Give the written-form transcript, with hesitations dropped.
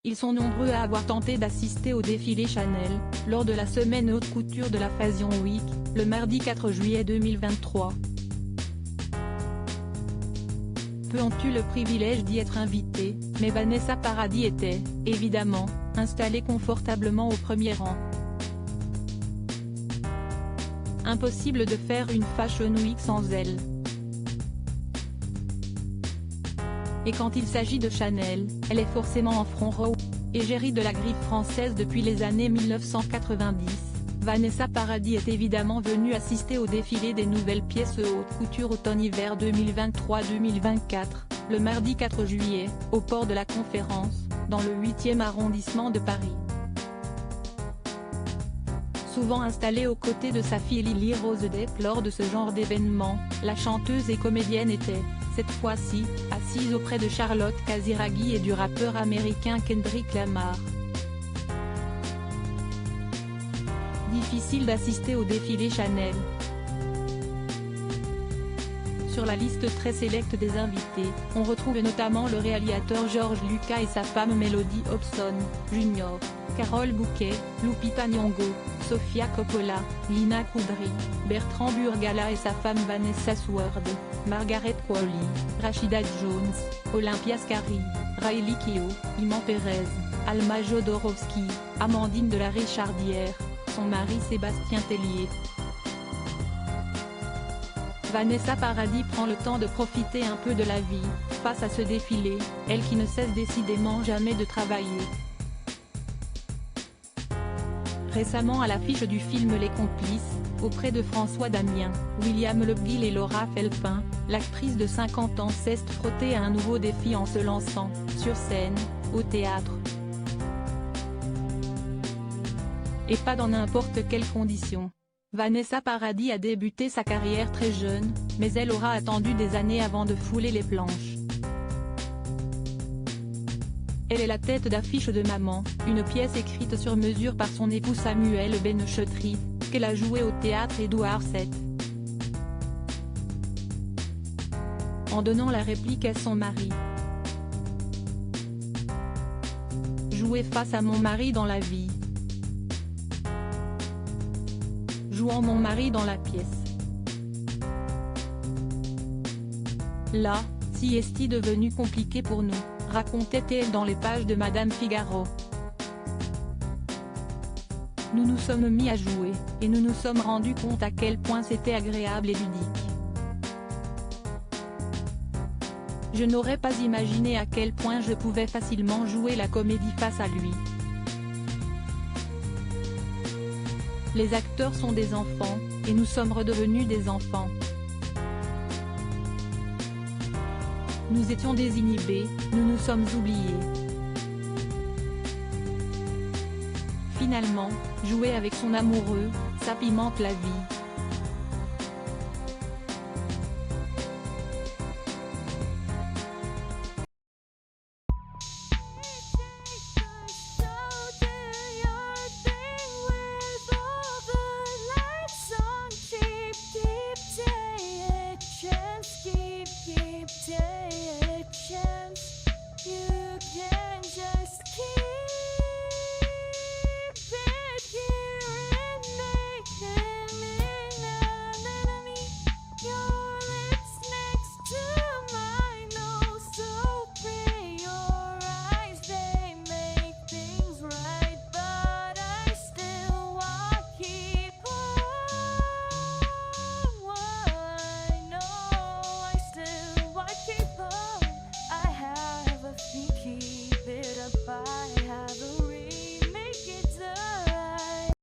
Ils sont nombreux à avoir tenté d'assister au défilé Chanel, lors de la semaine haute couture de la Fashion Week, le mardi 4 juillet 2023. Peu ont eu le privilège d'y être invités, mais Vanessa Paradis était, évidemment, installée confortablement au premier rang. Impossible de faire une Fashion Week sans elle. Et quand il s'agit de Chanel, elle est forcément en front row. Égérie de la griffe française depuis les années 1990, Vanessa Paradis est évidemment venue assister au défilé des nouvelles pièces haute couture automne-hiver 2023-2024, le mardi 4 juillet, au port de la Conférence, dans le 8e arrondissement de Paris. Souvent installée aux côtés de sa fille Lily Rose Depp lors de ce genre d'événement, la chanteuse et comédienne était, cette fois-ci, assise auprès de Charlotte Casiraghi et du rappeur américain Kendrick Lamar. Difficile d'assister au défilé Chanel. Sur la liste très sélecte des invités, on retrouve notamment le réalisateur George Lucas et sa femme Melody Hobson, Jr., Carole Bouquet, Lupita Nyong'o, Sofia Coppola, Lina Kudry, Bertrand Burgala et sa femme Vanessa Sword, Margaret Qualley, Rashida Jones, Olympia Scary, Riley Keough, Iman Perez, Alma Jodorowsky, Amandine de la Richardière, son mari Sébastien Tellier. Vanessa Paradis prend le temps de profiter un peu de la vie, face à ce défilé, elle qui ne cesse décidément jamais de travailler. Récemment à l'affiche du film Les Complices, auprès de François Damien, William Lebguil et Laura Felpin, l'actrice de 50 ans s'est frottée à un nouveau défi en se lançant, sur scène, au théâtre. Et pas dans n'importe quelles conditions. Vanessa Paradis a débuté sa carrière très jeune, mais elle aura attendu des années avant de fouler les planches. Elle est la tête d'affiche de Maman, une pièce écrite sur mesure par son époux Samuel Benchetri, qu'elle a joué au théâtre Édouard VII. En donnant la réplique à son mari. Jouer face à mon mari dans la vie. Jouant mon mari dans la pièce. Là, si est-il devenu compliqué pour nous, racontait-elle dans les pages de Madame Figaro. Nous nous sommes mis à jouer, et nous nous sommes rendus compte à quel point c'était agréable et ludique. Je n'aurais pas imaginé à quel point je pouvais facilement jouer la comédie face à lui. Les acteurs sont des enfants, et nous sommes redevenus des enfants. Nous étions désinhibés, nous nous sommes oubliés. Finalement, jouer avec son amoureux, ça pimente la vie.